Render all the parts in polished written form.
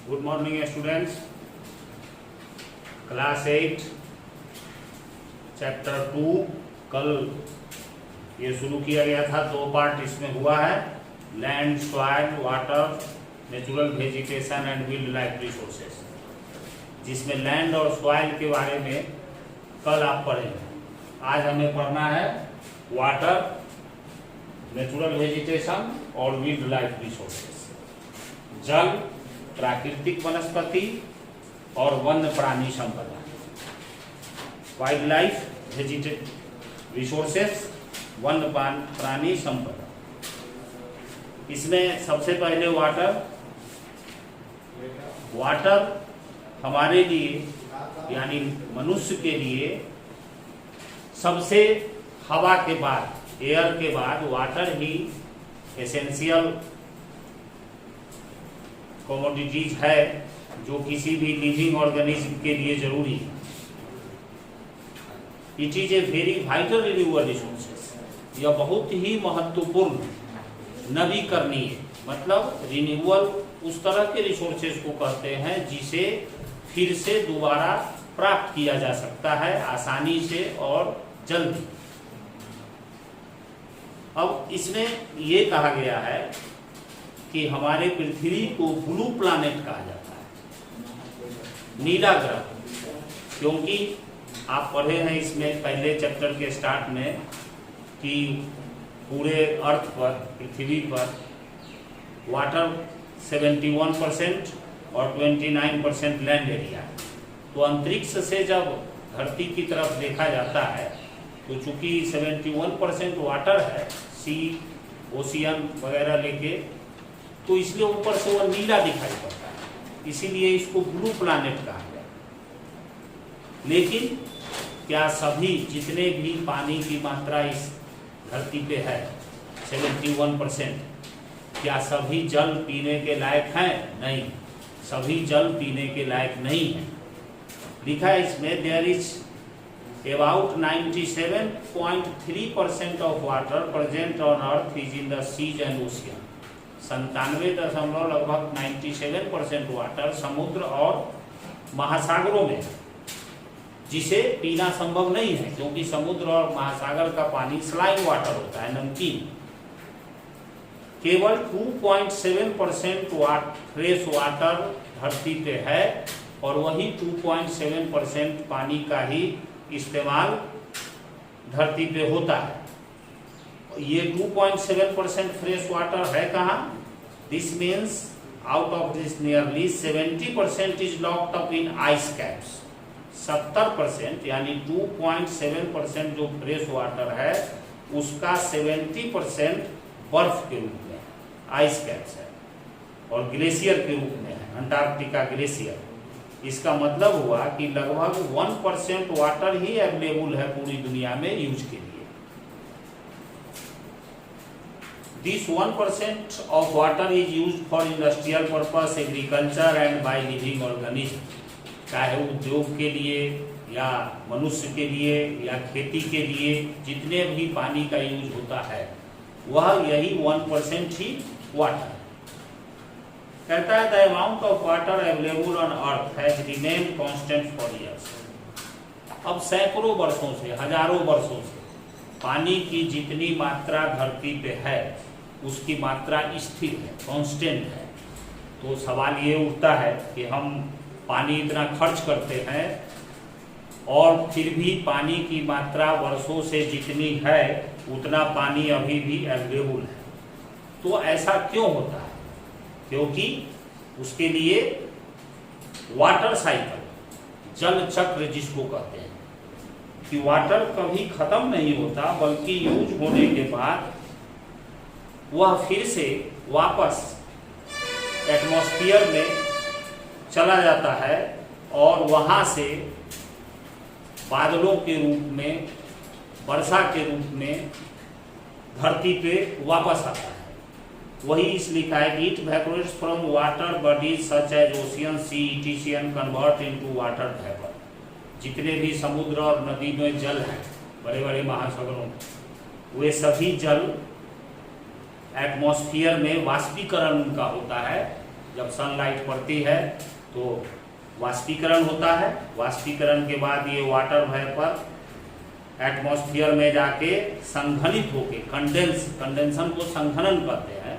Good morning students. Class 8 chapter 2 कल ये शुरू किया गया था। 2 पार्ट इसमें हुआ है, land, soil, water, natural vegetation and wild life resources, जिसमें लैंड और सॉइल के बारे में कल आप पढ़ेंगे। आज हमें पढ़ना है वाटर, नेचुरल वेजिटेशन और वाइल्ड लाइफ रिसोर्सेस, जल, प्राकृतिक वनस्पति और वन्य प्राणी संपदा। वाइल्ड लाइफ रिसोर्सेस, वन्य प्राणी संपदा। इसमें सबसे पहले वाटर हमारे लिए यानी मनुष्य के लिए सबसे हवा के बाद, एयर के बाद वाटर ही एसेंशियल कमोडिटीज है जो किसी भी लिविंग ऑर्गेनिज्म के लिए जरूरी है। It is a very vital renewable resources. यह बहुत ही महत्वपूर्ण नवीकरणीय, मतलब रिन्यूअल उस तरह के रिसोर्सेस को कहते हैं जिसे फिर से दोबारा प्राप्त किया जा सकता है आसानी से और जल्दी। अब इसमें यह कहा गया है कि हमारे पृथ्वी को ब्लू प्लैनेट कहा जाता है, नीला ग्रह, क्योंकि आप पढ़े हैं इसमें पहले चैप्टर के स्टार्ट में कि पूरे अर्थ पर, पृथ्वी पर वाटर 71% और 29% लैंड एरिया। तो अंतरिक्ष से जब धरती की तरफ देखा जाता है तो चूंकि 71% वाटर है, सी, ओशियन वगैरह लेके, तो इसलिए ऊपर से वह नीला दिखाई पड़ता है, इसीलिए इसको ब्लू प्लैनेट कहा गया। लेकिन क्या सभी जितने भी पानी की मात्रा इस धरती पे है 71%, क्या सभी जल पीने के लायक हैं? नहीं, सभी जल पीने के लायक नहीं है। लिखा है इसमें there is about 97.3% of water present on earth is in the seas and ocean. 97 लगभग 97% वाटर समुद्र और महासागरों में, जिसे पीना संभव नहीं है क्योंकि समुद्र और महासागर का पानी स्लाइम वाटर होता है, नमकीन। केवल 2.7% फ्रेश वाटर धरती पे है और वही 2.7% पानी का ही इस्तेमाल धरती पे होता है। ये 2.7% फ्रेश वाटर है कहाँ? This means out of this nearly 70% is locked up in ice caps. 70% यानी 2.7% जो फ्रेश वाटर है उसका 70% बर्फ के रूप में आइस कैप्स है और ग्लेशियर के रूप में है, अंटार्कटिका ग्लेशियर। इसका मतलब हुआ कि लगभग 1% वाटर ही अवेलेबल है पूरी दुनिया में यूज के लिए। This 1% of water is used for industrial purpose, agriculture and by living organism। चाहे उद्योग के लिए या मनुष्य के लिए या खेती के लिए जितने भी पानी का यूज होता है वह यही 1% ही वाटर है। कहता है the amount of water available on earth has remain constant for years. अब सैकड़ों वर्षों से, हजारों वर्षों से पानी की जितनी मात्रा धरती पे है उसकी मात्रा स्थिर है, कांस्टेंट है। तो सवाल ये उठता है कि हम पानी इतना खर्च करते हैं और फिर भी पानी की मात्रा वर्षों से जितनी है उतना पानी अभी भी अवेलेबल है। तो ऐसा क्यों होता है? क्योंकि उसके लिए वाटर साइकिल, जल चक्र जिसको कहते हैं, कि वाटर कभी खत्म नहीं होता बल्कि यूज होने के बाद वह फिर से वापस एटमॉस्फेयर में चला जाता है और वहां से बादलों के रूप में, वर्षा के रूप में धरती पे वापस आता है। वही इसलिए लिखा है कि it evaporates from water bodies such as ocean, sea, इटिशियन कन्वर्ट इनटू वाटर वेपर। जितने भी समुद्र और नदी में जल है, बड़े बड़े महासागरों में, वे सभी जल एटमॉस्फेयर में वाष्पीकरण उनका होता है जब सनलाइट पड़ती है तो वाष्पीकरण होता है। वाष्पीकरण के बाद ये वाटर वेपर एटमॉस्फेयर में जाके संघनित होके कंडेंसन को संघनन कहते हैं,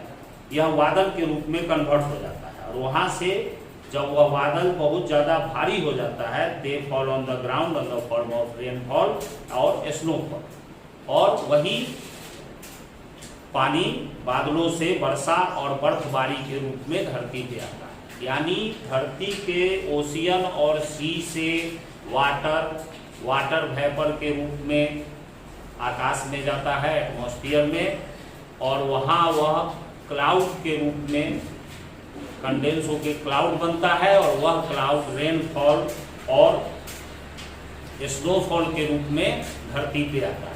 यह बादल के रूप में कन्वर्ट हो जाता है। और वहाँ से जब वह बादल बहुत ज़्यादा भारी हो जाता है, they fall on the ground in the form of rainfall और स्नोफॉल, और वही पानी बादलों से वर्षा और बर्फबारी के रूप में धरती पे आता है। यानी धरती के ओशियन और सी से वाटर वेपर के रूप में आकाश में जाता है, एटमॉस्फेयर में, और वहाँ वह क्लाउड के रूप में कंडेंस होकर क्लाउड बनता है, और वह क्लाउड रेनफॉल और स्नोफॉल के रूप में धरती पे आता है।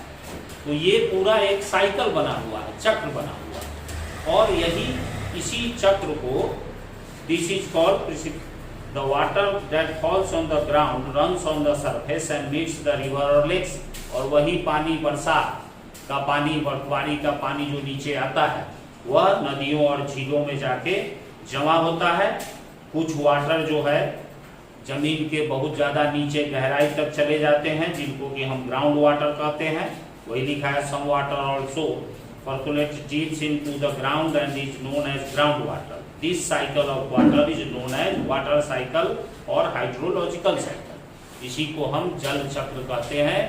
तो ये पूरा एक साइकिल बना हुआ है, चक्र बना हुआ है, और यही इसी चक्र को this is called the water that falls on the ground runs on the surface and meets the river or lakes, और वही पानी वर्षा का पानी, बर्फबारी का पानी जो नीचे आता है वह नदियों और झीलों में जाके जमा होता है। कुछ वाटर जो है जमीन के बहुत ज़्यादा नीचे गहराई तक चले जाते हैं, जिनको कि हम ग्राउंड वाटर कहते हैं। वही लिखा है some water also percolates deep into the ground and is known as groundwater. This cycle of water is known as water cycle और हाइड्रोलॉजिकल साइकिल। इसी को हम जल चक्र कहते हैं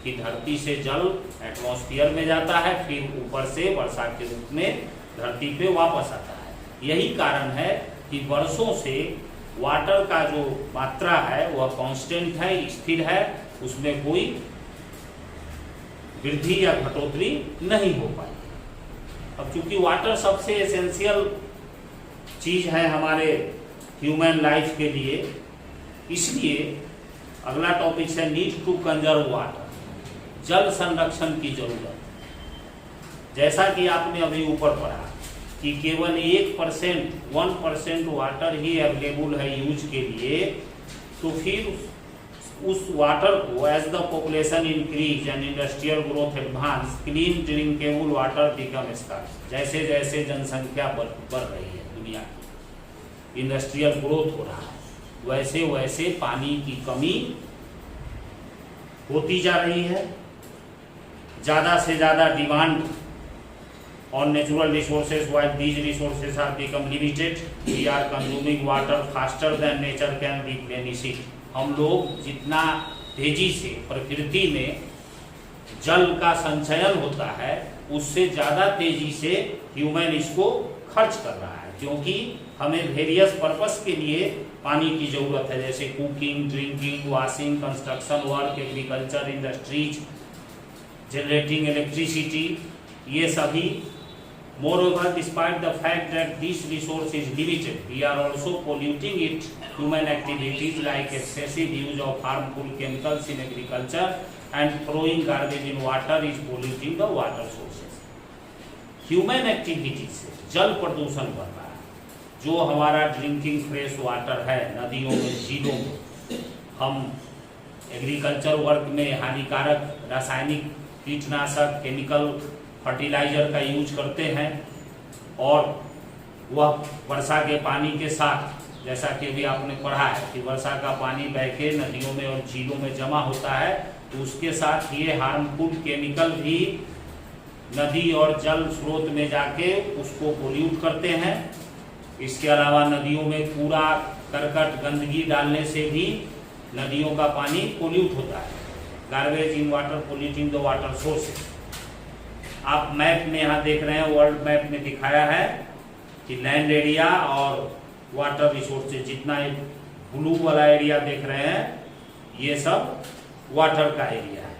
कि धरती से जल एटमॉस्फेयर में जाता है, फिर ऊपर से वर्षा के रूप में धरती पे वापस आता है। यही कारण है कि वर्षों से वाटर का जो मात्रा है वह कांस्टेंट है, स्थिर है, उसमें कोई वृद्धि या घटोतरी नहीं हो पाई। अब चूंकि वाटर सबसे एसेंशियल चीज है हमारे ह्यूमन लाइफ के लिए, इसलिए अगला टॉपिक है नीड टू कंजर्व वाटर, जल संरक्षण की जरूरत। जैसा कि आपने अभी ऊपर पढ़ा कि केवल 1% वाटर ही अवेलेबल है यूज के लिए, तो फिर उस वाटर को as the population increase and industrial growth advance clean drinkable water become scarce. जैसे जैसे जनसंख्या बढ़ रही है दुनिया की, इंडस्ट्रियल ग्रोथ हो रहा है, वैसे वैसे पानी की कमी होती जा रही है। ज़्यादा से ज़्यादा demand on natural resources while these resources are become limited, we are consuming water faster than nature can replenish it. हम लोग जितना तेजी से प्रकृति में जल का संचयन होता है उससे ज़्यादा तेजी से ह्यूमन इसको खर्च कर रहा है, क्योंकि हमें वेरियस पर्पस के लिए पानी की ज़रूरत है, जैसे cooking, drinking, washing, construction work, agriculture, industries, generating electricity, ये सभी। Moreover, despite the fact that this resource is limited, we are also polluting it. Human activities like excessive use of harmful chemicals in agriculture and throwing garbage in water is polluting the water sources. Human activities से जल प्रदूषण बढ़ रहा है। जो हमारा drinking fresh water है नदियों में, झीलों में, हम एग्रीकल्चर वर्क में हानिकारक रासायनिक कीटनाशक, केमिकल फर्टिलाइजर का यूज करते हैं, और वह वर्षा के पानी के साथ, जैसा कि भी आपने पढ़ा है कि वर्षा का पानी बह के नदियों में और झीलों में जमा होता है, तो उसके साथ ये हार्मफुल केमिकल भी नदी और जल स्रोत में जाके उसको पोल्यूट करते हैं। इसके अलावा नदियों में कूड़ा करकट गंदगी डालने से भी नदियों का पानी पोल्यूट होता है। Garbage in water polluting the water sources. आप मैप में यहाँ देख रहे हैं, वर्ल्ड मैप में दिखाया है कि लैंड एरिया और वाटर रिसोर्सेज, जितना ब्लू वाला एरिया देख रहे हैं ये सब वाटर का एरिया है।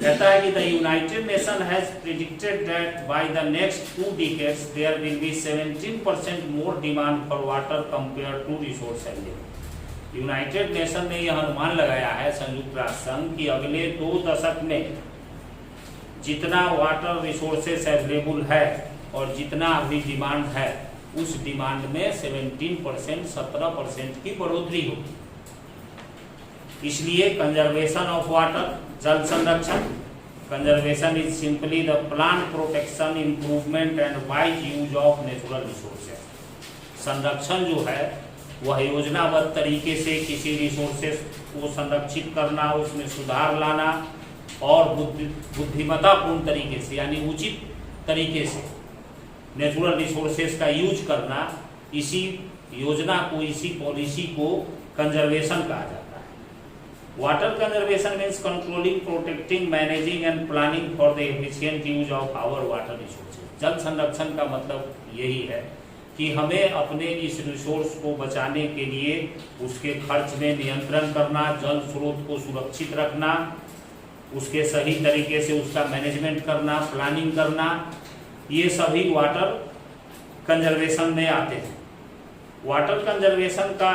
कहता है कि the United Nation has predicted that by the next 2 decades there will be 17% more demand for water compare to resource available. United Nation ने यह अनुमान लगाया है, संयुक्त राष्ट्र संघ, कि अगले 2 दशक में जितना वाटर रिसोर्सेस अवेलेबल है और जितना अभी डिमांड है, उस डिमांड में 17% की बढ़ोतरी होगी। इसलिए कंजर्वेशन ऑफ वाटर, जल संरक्षण, conservation is simply the plant protection, improvement and wise use of natural resources. संरक्षण जो है वह योजनाबद्ध तरीके से किसी रिसोर्सेज को संरक्षित करना, उसमें सुधार लाना और बुद्धिमत्तापूर्ण तरीके से यानी उचित तरीके से नेचुरल रिसोर्सेज का यूज करना, इसी योजना को, इसी पॉलिसी को कंजर्वेशन कहा जाता है। Water conservation means controlling, protecting, managing and planning for the efficient use of our water resources. जल संरक्षण का मतलब यही है कि हमें अपने इस रिसोर्स को बचाने के लिए उसके खर्च में नियंत्रण करना, जल स्रोत को सुरक्षित रखना, उसके सही तरीके से उसका मैनेजमेंट करना, प्लानिंग करना, ये सभी वाटर कंजर्वेशन में आते हैं। वाटर कंजर्वेशन का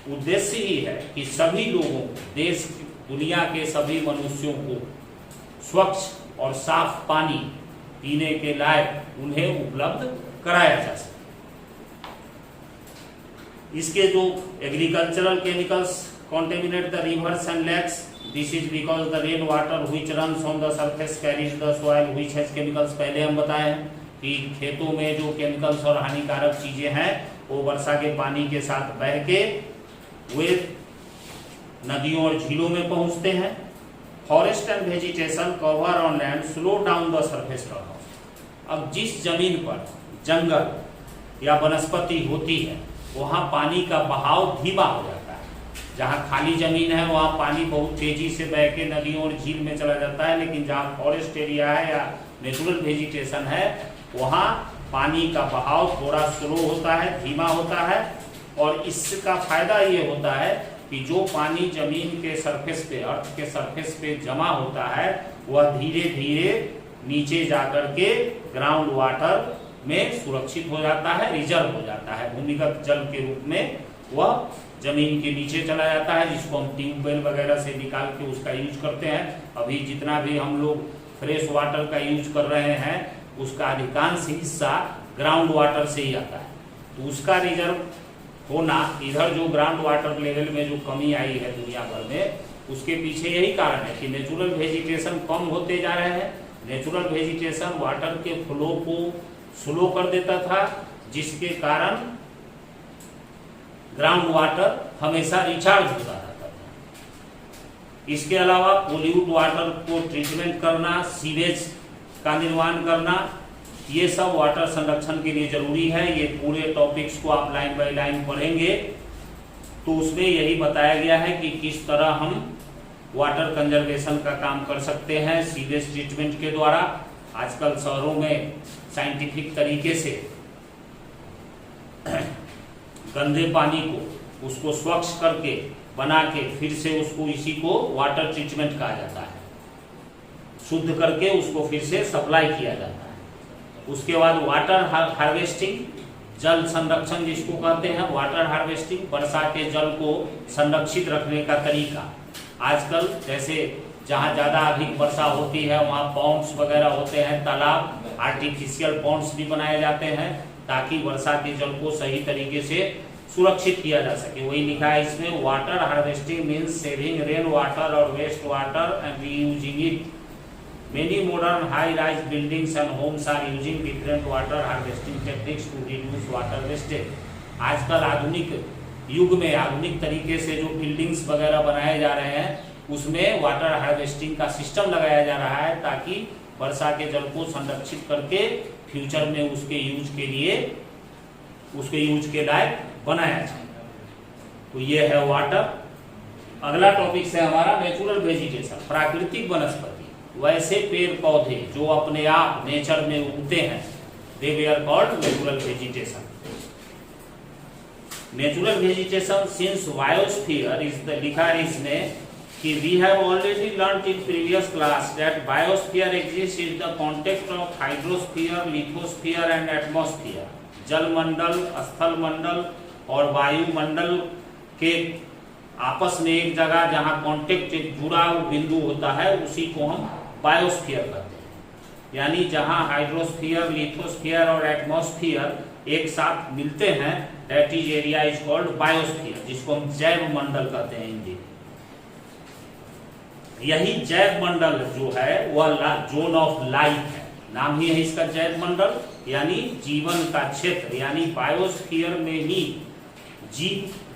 उद्देश्य ही है कि सभी लोगों को, देश, दुनिया के सभी मनुष्यों को स्वच्छ और साफ पानी पीने के लायक उन्हें उपलब्ध कराया जा सके। इसके जो agricultural chemicals contaminate the rivers and lakes. This is because the rain water which runs on the surface carries the soil which has chemicals। पहले हम बताए हैं कि खेतों में जो केमिकल्स और हानिकारक चीजें हैं वो वर्षा के पानी के साथ बह के वे नदियों और झीलों में पहुंचते हैं। Forest and vegetation cover on land slow down the surface run. अब जिस जमीन पर जंगल या वनस्पति होती है वहां पानी का बहाव धीमा हो जाता है। जहां खाली जमीन है वहां पानी बहुत तेजी से बह के नदियों और झील में चला जाता है, लेकिन जहां फॉरेस्ट एरिया है या नेचुरल वेजिटेशन है वहां पानी का बहाव थोड़ा स्लो होता है, धीमा होता है। और इसका फायदा ये होता है कि जो पानी जमीन के सरफेस पे, अर्थ के सरफेस पे जमा होता है वह धीरे धीरे नीचे जाकर के ग्राउंड वाटर में सुरक्षित हो जाता है, रिजर्व हो जाता है। भूमिगत जल के रूप में वह जमीन के नीचे चला जाता है, जिसको हम ट्यूबवेल वगैरह से निकाल के उसका यूज करते हैं। अभी जितना भी हम लोग फ्रेश वाटर का यूज कर रहे हैं उसका अधिकांश हिस्सा ग्राउंड वाटर से ही आता है। तो उसका रिजर्व होना, इधर जो ग्राउंड वाटर लेवल में जो कमी आई है दुनिया भर में, उसके पीछे यही कारण है कि नेचुरल वेजिटेशन कम होते जा रहे हैं। नेचुरल वेजिटेशन वाटर के फ्लो को स्लो कर देता था, जिसके कारण ग्राउंड वाटर हमेशा रिचार्ज होता रहता था। इसके अलावा पोल्यूट वाटर को ट्रीटमेंट करना, सीवेज का निर्माण करना, ये सब वाटर संरक्षण के लिए जरूरी है। ये पूरे टॉपिक्स को आप लाइन बाय लाइन पढ़ेंगे तो उसमें यही बताया गया है कि किस तरह हम वाटर कंजर्वेशन का काम कर सकते हैं सीवेज ट्रीटमेंट के द्वारा। आजकल शहरों में साइंटिफिक तरीके से गंदे पानी को उसको स्वच्छ करके बना के फिर से उसको, इसी को वाटर ट्रीटमेंट कहा जाता है, शुद्ध करके उसको फिर से सप्लाई किया जाता है। उसके बाद वाटर हार्वेस्टिंग, जल संरक्षण जिसको कहते हैं, वाटर हार्वेस्टिंग, वर्षा के जल को संरक्षित रखने का तरीका। आजकल जैसे जहाँ ज़्यादा अधिक वर्षा होती है वहाँ पॉन्ड्स वगैरह होते हैं, तालाब, आर्टिफिशियल पॉन्ड्स भी बनाए जाते हैं ताकि वर्षा के जल को सही तरीके से सुरक्षित किया जा सके। वही लिखा है इसमें, water harvesting means saving rain water और waste water and reusing it. Many modern high rise buildings and homes are using different water harvesting techniques to reduce water wastage. आजकल आधुनिक युग में आधुनिक तरीके से जो बिल्डिंग्स वगैरह बनाए जा रहे हैं उसमें वाटर हार्वेस्टिंग का सिस्टम लगाया जा रहा है ताकि वर्षा के जल को संरक्षित करके फ्यूचर में उसके यूज के लिए, उसके यूज के लायक बनाया जाए। तो ये है वाटर। अगला टॉपिक है हमारा नेचुरल वेजिटेशन, प्राकृतिक वनस्पति, वैसे पेड़ पौधे जो अपने आप नेचर में उगते हैं, दे वे are called natural vegetation. Natural vegetation since biosphere is the, लिखा है इसमें कि we have already learnt in previous class that biosphere exists is the contact of hydrosphere, lithosphere and atmosphere। जल मंडल, स्थल मंडल और वायुमंडल के आपस में एक जगह जहां कांटेक्ट, एक जुड़ा बिंदु होता है, उसी को हम बायोस्फीयर कहते हैं। यानी जहां हाइड्रोस्फीयर, लिथोस्फीयर और एटमॉस्फेयर एक साथ मिलते हैं, that is area is called biosphere, जिसको हम जैव मंडल कहते हैं हिंदी। यही जैव मंडल जो है वह जोन ऑफ लाइफ है, नाम ही है इसका जैव मंडल, यानी जीवन का क्षेत्र, यानी बायोस्फीयर में ही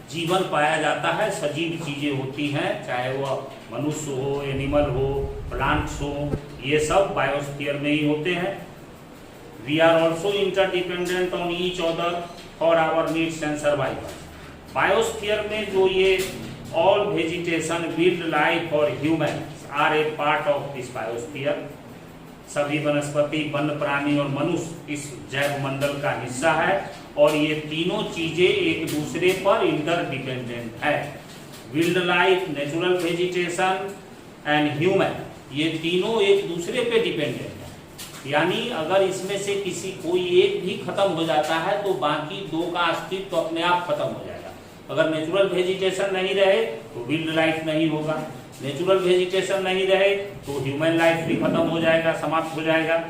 जीवन पाया जाता है, सजीव चीजें होती हैं, चाहे वह मनुष्य हो, एनिमल हो, प्लांट्स हो, ये सब बायोस्फीयर में ही होते हैं। We are also interdependent on each other for our needs and survival. Biosphere में जो ये ऑल वेजिटेशन, विल्ड लाइफ और humans are a part of this biosphere. सभी वनस्पति, वन्य प्राणी और मनुष्य इस जैव मंडल का हिस्सा है और ये तीनों चीजें एक दूसरे पर इंटरडिपेंडेंट है। Wild life, natural vegetation and human, ये तीनों एक दूसरे पे डिपेंडेंट है, यानी अगर इसमें से किसी कोई एक भी खत्म हो जाता है तो बाकी दो का अस्तित्व तो अपने आप खत्म हो जाएगा। अगर नेचुरल वेजिटेशन नहीं रहे तो विल्ड लाइफ नहीं होगा, नेचुरल वेजिटेशन नहीं रहे तो ह्यूमन लाइफ भी खत्म हो जाएगा, समाप्त हो जाएगा।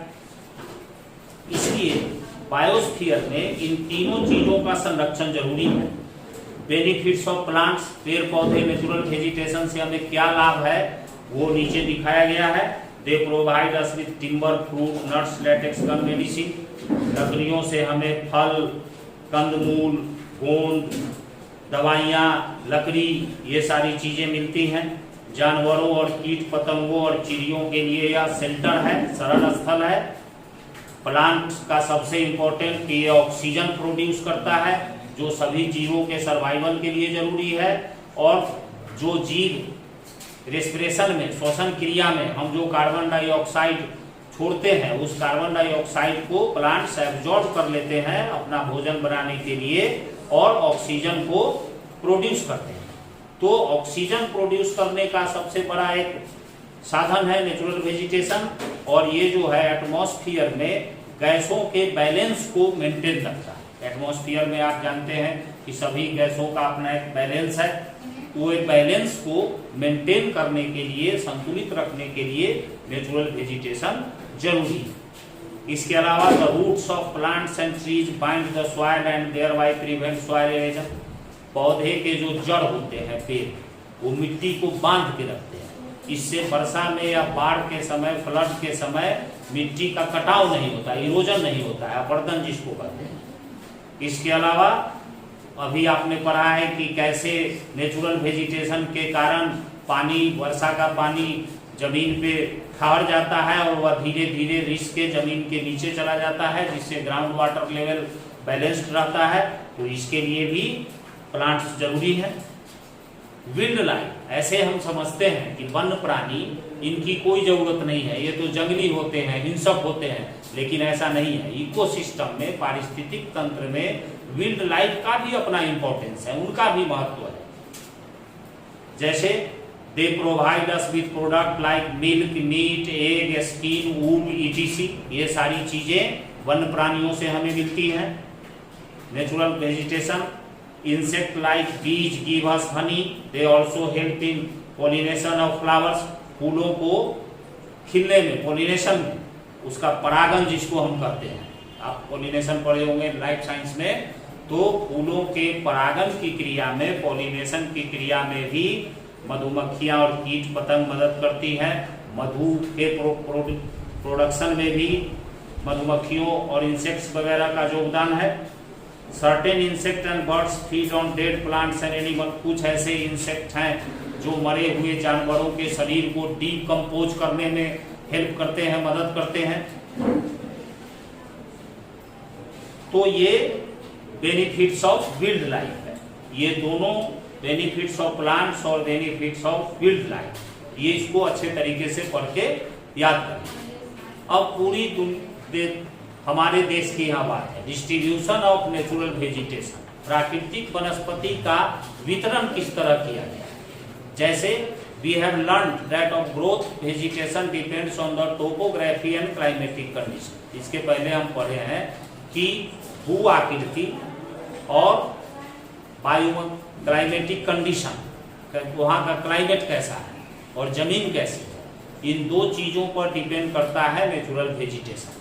इसलिए बायोस्फीयर में इन तीनों चीजों का संरक्षण जरूरी है। बेनिफिट्स ऑफ प्लांट्स, पेड़ पौधे, नेचुरल वेजिटेशन से हमें क्या लाभ है वो नीचे दिखाया गया है। दे provide us with timber, fruit, nuts, latex, gun, medicine. लकड़ियों से हमें फल, कंदमूल, गोंद, दवाइयाँ, लकड़ी, ये सारी चीजें मिलती हैं। जानवरों और कीट पतंगों और चिड़ियों के लिए यह शेल्टर है, शरण स्थल है। प्लांट का सबसे इम्पोर्टेंट कि ये ऑक्सीजन प्रोड्यूस करता है जो सभी जीवों के सर्वाइवल के लिए जरूरी है, और जो जीव रेस्पिरेशन में, श्वसन क्रिया में हम जो कार्बन डाइऑक्साइड छोड़ते हैं उस कार्बन डाइऑक्साइड को प्लांट्स एब्जॉर्ब कर लेते हैं अपना भोजन बनाने के लिए और ऑक्सीजन को प्रोड्यूस करते हैं। तो ऑक्सीजन प्रोड्यूस करने का सबसे बड़ा एक साधन है नेचुरल वेजिटेशन, और ये जो है एटमॉस्फेयर में गैसों के बैलेंस को मेंटेन रखता है। एटमॉस्फेयर में आप जानते हैं कि सभी गैसों का अपना एक बैलेंस है, वो एक बैलेंस को मेंटेन करने के लिए, संतुलित रखने के लिए नेचुरल वेजिटेशन जरूरी है। इसके अलावा the roots of plants and trees bind the soil and thereby prevent soil erosion. पौधे के जो जड़ होते हैं, पेड़, वो मिट्टी को बांध के रखते हैं, इससे वर्षा में या बाढ़ के समय, फ्लड के समय मिट्टी का कटाव नहीं होता, इरोजन नहीं होता है, अपरदन जिसको कहते हैं। इसके अलावा अभी आपने पढ़ा है कि कैसे नेचुरल वेजिटेशन के कारण पानी, वर्षा का पानी जमीन पे ठहर जाता है और वह धीरे धीरे रिस के जमीन के नीचे चला जाता है, जिससे ग्राउंड वाटर लेवल बैलेंस्ड रहता है। तो इसके लिए भी प्लांट्स जरूरी है। विल्ड लाइफ, ऐसे हम समझते हैं कि वन्य प्राणी, इनकी कोई जरूरत नहीं है, ये तो जंगली होते हैं, हिंसक होते हैं, लेकिन ऐसा नहीं है। इकोसिस्टम में, पारिस्थितिक तंत्र में विल्ड लाइफ का भी अपना इंपॉर्टेंस है, उनका भी महत्व है। जैसे they provide us with product like milk, meat, egg, skin, wool, ETC. ये सारी चीजें वन्य प्राणियों से हमें मिलती हैं। Natural vegetation, insect like bees give us honey, they also help in pollination of flowers. फूलों को खिलने में, पॉलिनेशन में, उसका परागण जिसको हम कहते हैं, आप पॉलिनेशन पढ़े होंगे लाइफ साइंस में, तो फूलों के परागण की क्रिया में, पॉलिनेशन की क्रिया में भी मधुमक्खियां और कीट पतंग मदद करती हैं। मधु के प्रोडक्शन में भी मधुमक्खियों और इंसेक्ट्स वगैरह का योगदान है। Certain insect and birds feed on dead plants and animal. कुछ ऐसे इंसेक्ट हैं जो मरे हुए जानवरों के शरीर को डीकम्पोज करने में हेल्प करते हैं, मदद करते हैं। तो ये बेनिफिट्स ऑफ विल्ड लाइफ है। ये दोनों बेनिफिट्स ऑफ प्लांट्स और बेनिफिट्स ऑफ विल्ड लाइफ, ये इसको अच्छे तरीके से पढ़ के याद करें। अब पूरी हमारे देश की यहाँ बात है, डिस्ट्रीब्यूशन ऑफ नेचुरल वेजिटेशन, प्राकृतिक वनस्पति का वितरण किस तरह किया गया। जैसे we have learned that of growth vegetation depends on the topography and climatic condition. इसके पहले हम पढ़े हैं कि भू आकृति और वायु क्लाइमेटिक कंडीशन, वहाँ का क्लाइमेट कैसा है और जमीन कैसी है, इन दो चीजों पर डिपेंड करता है नेचुरल वेजिटेशन।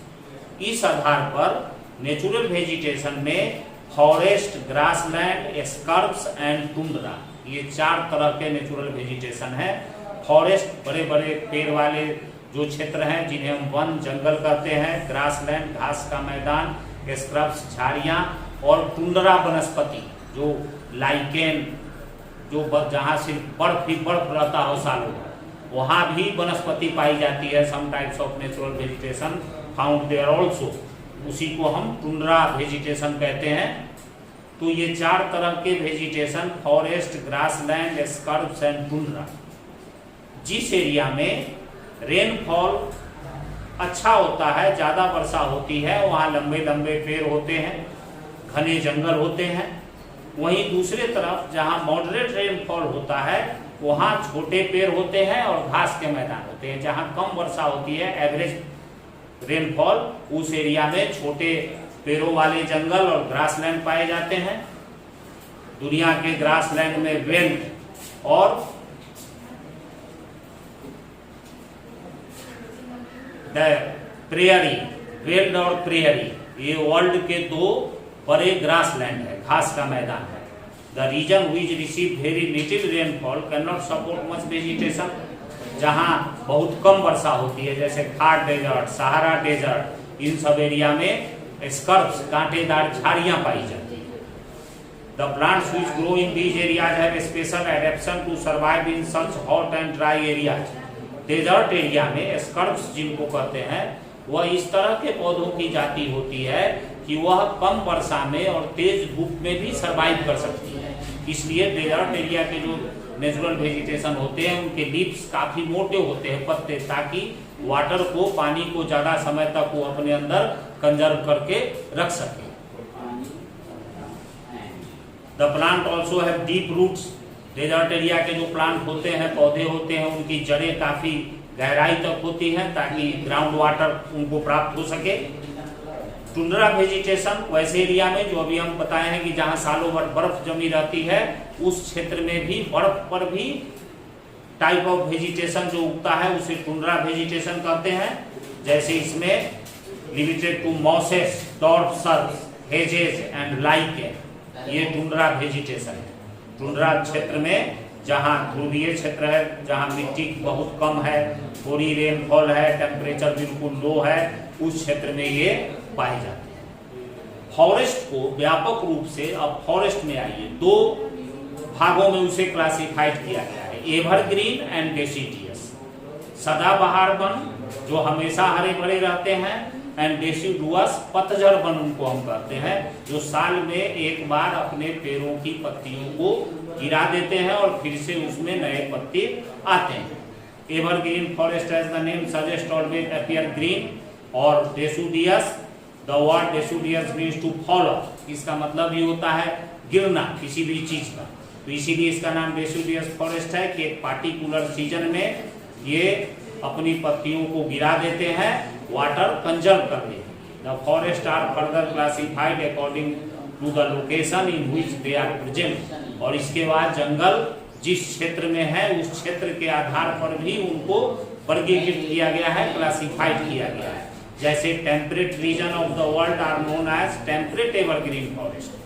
इस आधार पर नेचुरल वेजिटेशन में forest, grassland, scrubs and tundra, ये चार तरह के नेचुरल वेजिटेशन है। फॉरेस्ट बड़े बड़े पेड़ वाले जो क्षेत्र हैं जिन्हें हम वन जंगल कहते हैं, ग्रासलैंड घास का मैदान, स्क्रब्स झाड़ियाँ, और टुंड्रा वनस्पति जो लाइकेन जो जहाँ सिर्फ बर्फ ही बर्फ रहता हो सालों भर, वहाँ भी वनस्पति पाई जाती है। Some types of natural vegetation found there also, उसी को हम टुंड्रा वेजिटेशन कहते हैं। तो ये 4 तरह के vegetation, forest, grassland, scrubs and tundra, जिस एरिया में रेनफॉल अच्छा होता है, ज़्यादा वर्षा होती है, वहाँ लंबे लंबे पेड़ होते हैं, घने जंगल होते हैं। वहीं दूसरे तरफ जहाँ मॉडरेट रेनफॉल होता है वहाँ छोटे पेड़ होते हैं और घास के मैदान होते हैं। जहाँ कम वर्षा होती है, एवरेज रेनफॉल, उस एरिया में छोटे पेड़ों वाले जंगल और ग्रासलैंड पाए जाते हैं। दुनिया के ग्रासलैंड में वेल्ड और प्रेयरी, वेल्ड और प्रेयरी, ये वर्ल्ड के 2 बड़े ग्रासलैंड है, घास का मैदान है। The region which receive very little rainfall can not support much vegetation, जहाँ बहुत कम वर्षा होती है, जैसे थार डेजर्ट, सहारा डेजर्ट, इन सब एरिया में स्कर्ब्स कांटेदार झाड़ियाँ पाई जाती है। The plants which grow in these areas have special adaptation to survive in such hot and dry areas. Desert area में स्कर्ब्स जिनको कहते हैं, वह इस तरह के पौधों की जाति होती है कि वह कम वर्षा में और तेज धूप में भी सर्वाइव कर सकती है। इसलिए डेजर्ट एरिया के जो नेचुरल वेजिटेशन होते हैं उनके लीव्स काफी मोटे होते हैं, पत्ते, ताकि वाटर को, पानी को ज्यादा समय तक वो अपने अंदर कंजर्व करके रख सके। The plant also have deep roots. Desert area के जो प्लांट होते हैं, पौधे होते हैं, उनकी जड़ें काफी गहराई तक होती हैं ताकि ग्राउंड वाटर उनको प्राप्त हो सके। टुंड्रा वेजिटेशन वैसे एरिया में जो अभी हम बताए हैं कि जहां सालों भर बर्फ जमी रहती है, उस क्षेत्र में भी बर्फ पर भी टाइप ऑफ वेजिटेशन जो उगता है उसे टुंड्रा वेजिटेशन कहते हैं। जैसे इसमें limited to mosses, dwarf shrubs, hedges and lichen, ये टुंड्रा वेजिटेशन है। टुंड्रा क्षेत्र में जहाँ ध्रुवीय क्षेत्र है, जहाँ मिट्टी बहुत कम है, थोड़ी रेनफॉल है, टेम्परेचर बिल्कुल लो है, उस क्षेत्र में ये पाए जाते हैं। फॉरेस्ट को व्यापक रूप से, अब फॉरेस्ट में आइए, 2 भागों में उसे क्लासिफाइड किया गया है, एवरग्रीन एंड डेसिडियस। सदाबहार वन जो हमेशा हरे भरे रहते हैं, एंड डेसिडुअस पतझड़ वन उनको हम कहते हैं, जो साल में एक बार अपने पेड़ों की पत्तियों को गिरा देते हैं और फिर से उसमें नए पत्ते आते हैं। Evergreen forest as the name suggest always appear green, और deciduous, the word deciduous means to follow, इसका मतलब ये होता है गिरना किसी भी चीज का, तो इसीलिए इसका नाम डेसिडुअस फॉरेस्ट है कि एक पार्टिकुलर सीजन में ये अपनी पत्तियों को गिरा देते हैं वाटर कंजर्व करने। The forest are further classified according to the location in which they are present, और इसके बाद जंगल जिस क्षेत्र में है उस क्षेत्र के आधार पर भी उनको वर्गीकृत किया गया है, क्लासिफाइड किया गया है। जैसे temperate region of the world are known as temperate evergreen forest.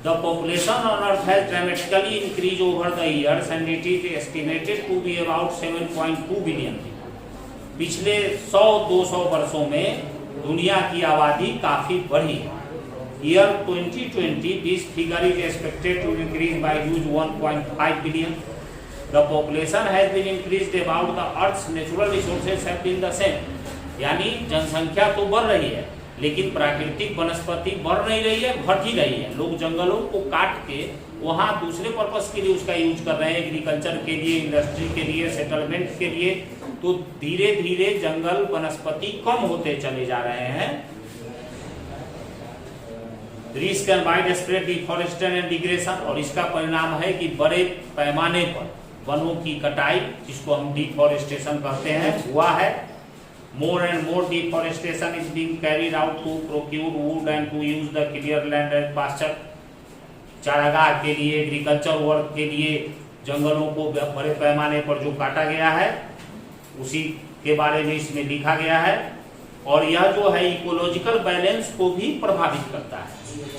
The population on Earth has dramatically increased over the years and it is estimated to be about 7.2 billion. पिछले 100-200 वर्षों में दुनिया की आबादी काफी बढ़ी है। Year 2020, this figure is expected to increase by huge 1.5 billion. The population has been increased about the Earth's natural resources have been the same. यानी जनसंख्या तो बढ़ रही है लेकिन प्राकृतिक वनस्पति बढ़ नहीं रही है, घट ही रही है। लोग जंगलों को काट के वहाँ दूसरे पर्पस के लिए उसका यूज कर रहे हैं, एग्रीकल्चर के लिए, इंडस्ट्री के लिए, सेटलमेंट के लिए। तो धीरे धीरे जंगल वनस्पति कम होते चले जा रहे हैं। Risk and wide spread deforestation and degradation, और इसका परिणाम है कि बड़े पैमाने पर वनों की कटाई, जिसको हम डिफॉरेस्टेशन कहते हैं, हुआ है। More and more deforestation is being carried out to procure wood and to use the clear land as pasture. चारागाह के लिए, एग्रीकल्चर वर्क के लिए जंगलों को बड़े पैमाने पर जो काटा गया है उसी के बारे में इसमें लिखा गया है। और यह जो है इकोलॉजिकल बैलेंस को भी प्रभावित करता है।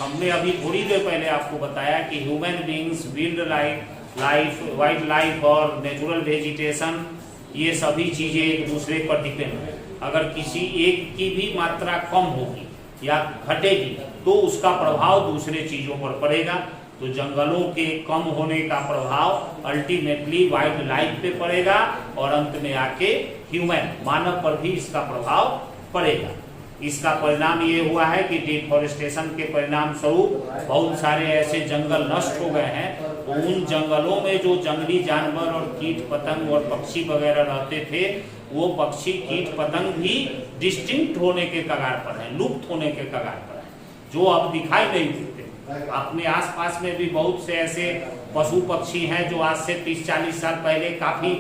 हमने अभी थोड़ी देर पहले आपको बताया कि human beings build like life, wild life और नेचुरल वेजिटेशन, ये सभी चीजें एक दूसरे पर डिपेंड है। अगर किसी एक की भी मात्रा कम होगी या घटेगी तो उसका प्रभाव दूसरे चीजों पर पड़ेगा। तो जंगलों के कम होने का प्रभाव अल्टीमेटली वाइल्ड लाइफ पे पड़ेगा और अंत में आके ह्यूमन, मानव पर भी इसका प्रभाव पड़ेगा। इसका परिणाम ये हुआ है कि डिफॉरेस्टेशन के परिणाम स्वरूप बहुत सारे ऐसे जंगल नष्ट हो गए हैं। तो उन जंगलों में जो जंगली जानवर और कीट पतंग और पक्षी वगैरह रहते थे, वो पक्षी कीट पतंग भी डिस्टिंक्ट होने के कगार पर है, लुप्त होने के कगार पर है, जो अब दिखाई नहीं देते। अपने आसपास में भी बहुत से ऐसे पशु पक्षी हैं जो आज से 30-40 साल पहले काफी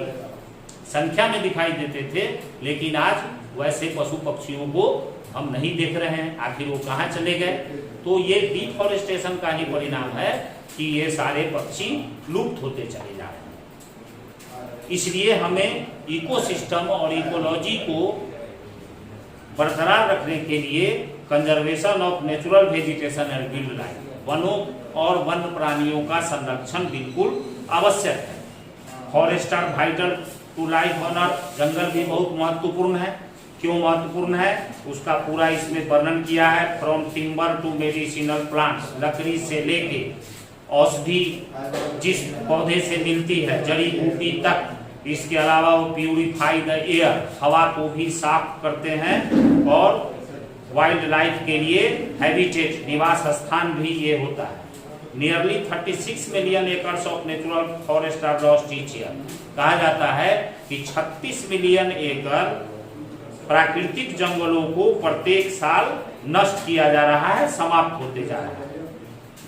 संख्या में दिखाई देते थे, लेकिन आज वैसे पशु पक्षियों को हम नहीं देख रहे हैं। आखिर वो कहाँ चले गए? तो ये डिफॉरेस्टेशन का ही परिणाम है कि ये सारे पक्षी लुप्त होते चले जा रहे हैं। इसलिए हमें इकोसिस्टम और इकोलॉजी को बरकरार रखने के लिए conservation of natural vegetation and wild life, वनों और वन्य प्राणियों का संरक्षण बिल्कुल आवश्यक है। Forest are vital to life on earth, जंगल भी बहुत महत्वपूर्ण है। क्यों महत्वपूर्ण है उसका पूरा इसमें वर्णन किया है। From timber to medicinal plants, लकड़ी से लेके औषधि जिस पौधे से मिलती है, जड़ी बूटी तक। इसके अलावा वो प्यूरिफाई द एयर, हवा को भी साफ करते हैं। और वाइल्ड लाइफ के लिए हैबिटेट, निवास स्थान भी ये होता है। Nearly 36 million acres of natural forest are lost each year. कहा जाता है कि 36 मिलियन एकड़ प्राकृतिक जंगलों को प्रत्येक साल नष्ट किया जा रहा है, समाप्त होते जा रहा है।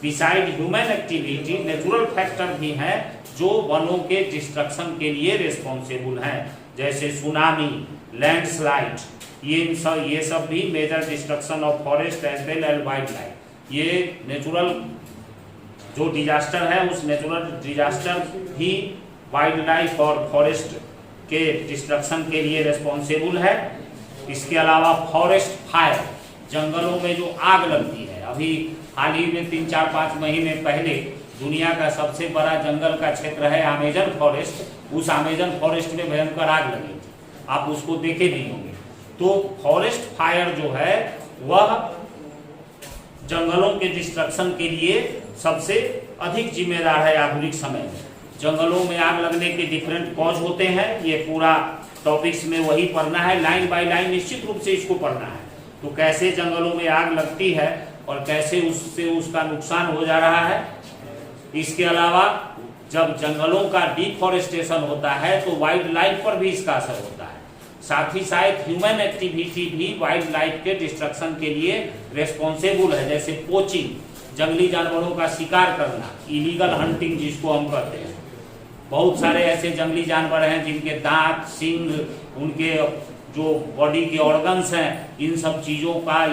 Beside human activity, natural factor भी हैं जो वनों के डिस्ट्रक्शन के लिए रिस्पॉन्सिबल हैं, जैसे सुनामी, लैंडस्लाइड, ये सब भी major destruction of forest as well and wild life. ये नेचुरल जो डिजास्टर है, उस नेचुरल डिजास्टर भी वाइल्ड लाइफ और फॉरेस्ट के डिस्ट्रक्शन के लिए रिस्पॉन्सिबल है। इसके अलावा फॉरेस्ट फायर, जंगलों में जो आग लगती है, अभी हाल ही में 3-4-5 महीने पहले दुनिया का सबसे बड़ा जंगल का क्षेत्र है अमेजन फॉरेस्ट। उस अमेजन फॉरेस्ट में भयंकर आग लगी थी, आप उसको देखे नहीं होंगे। तो फॉरेस्ट फायर जो है वह जंगलों के डिस्ट्रक्शन के लिए सबसे अधिक जिम्मेदार है आधुनिक समय में। जंगलों में आग लगने के डिफरेंट कॉज होते हैं, ये पूरा टॉपिक्स में वही पढ़ना है, लाइन बाय लाइन निश्चित रूप से इसको पढ़ना है। तो कैसे जंगलों में आग लगती है और कैसे उससे उसका नुकसान हो जा रहा है। इसके अलावा जब जंगलों का डिफॉरेस्टेशन होता है तो वाइल्ड लाइफ पर भी इसका असर होता है। साथ ही साथ ह्यूमन एक्टिविटी भी वाइल्ड लाइफ के डिस्ट्रक्शन के लिए रेस्पॉन्सिबल है, जैसे पोचिंग, जंगली जानवरों का शिकार करना, इलीगल हंटिंग जिसको हम कहते हैं। बहुत सारे ऐसे जंगली जानवर हैं जिनके दांत, सींग, उनके जो बॉडी के ऑर्गन्स हैं, इन सब चीजों का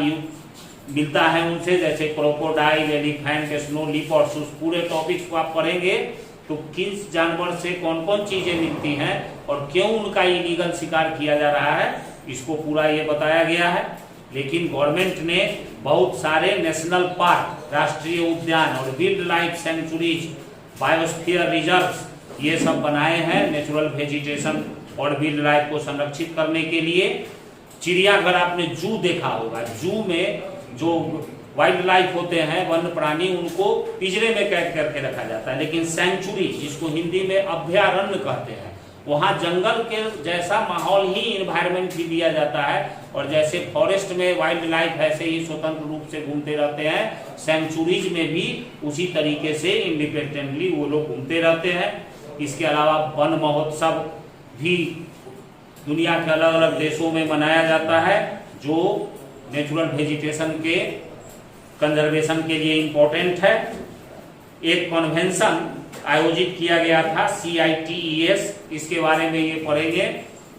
मिलता है उनसे, जैसे क्रोकोडाइल, एलिफेंट, स्नो लिपर्ड्स। उस पूरे टॉपिक्स को आप पढ़ेंगे तो किस जानवर से कौन कौन चीजें मिलती हैं और क्यों उनका इलीगल शिकार किया जा रहा है, इसको पूरा ये बताया गया है। लेकिन गवर्नमेंट ने बहुत सारे नेशनल पार्क, राष्ट्रीय उद्यान और wild life sanctuaries, biosphere reserves, ये सब बनाए हैं नेचुरल वेजिटेशन और वाइल्ड लाइफ को संरक्षित करने के लिए। चिड़ियाघर आपने जू देखा होगा, जू में जो वाइल्ड लाइफ होते हैं, वन्य प्राणी, उनको पिंजरे में कैद करके रखा जाता है। लेकिन सेंचुरी, जिसको हिंदी में अभयारण्य कहते हैं, वहाँ जंगल के जैसा माहौल ही, इन्वायरमेंट भी दिया जाता है। और जैसे फॉरेस्ट में वाइल्ड लाइफ ऐसे ही स्वतंत्र रूप से घूमते रहते हैं, सेंचुरीज में भी उसी तरीके से इंडिपेंडेंटली वो लोग घूमते रहते हैं। इसके अलावा वन महोत्सव भी दुनिया के अलग अलग देशों में मनाया जाता है, जो नेचुरल वेजिटेशन के कंजर्वेशन के लिए इम्पोर्टेंट है। एक कन्वेंशन आयोजित किया गया था, CITES, इसके बारे में ये पढ़ेंगे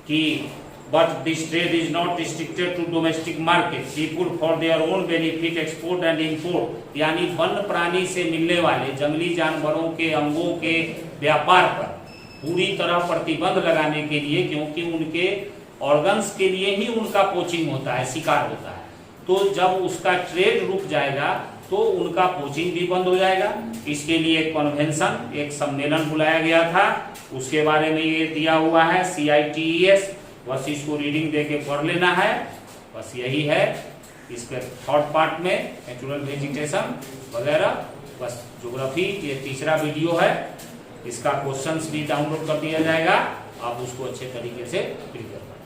कि but this trade is not restricted to domestic market, people for their own benefit export and import. यानी वन्य प्राणी से मिलने वाले जंगली जानवरों के अंगों के व्यापार पर पूरी तरह प्रतिबंध लगाने के लिए, क्योंकि उनके ऑर्गन्स के लिए ही उनका पोचिंग होता है, शिकार होता है। तो जब उसका ट्रेड रुक जाएगा तो उनका कोचिंग भी बंद हो जाएगा। इसके लिए एक कन्वेंशन, एक सम्मेलन बुलाया गया था, उसके बारे में ये दिया हुआ है CITES, बस इसको रीडिंग दे के पढ़ लेना है, बस यही है। इसके थर्ड पार्ट में नेचुरल वेजिटेशन वगैरह, बस ज्योग्राफी ये तीसरा वीडियो है, इसका क्वेश्चंस भी डाउनलोड कर दिया जाएगा, आप उसको अच्छे तरीके से प्रिपेयर करें।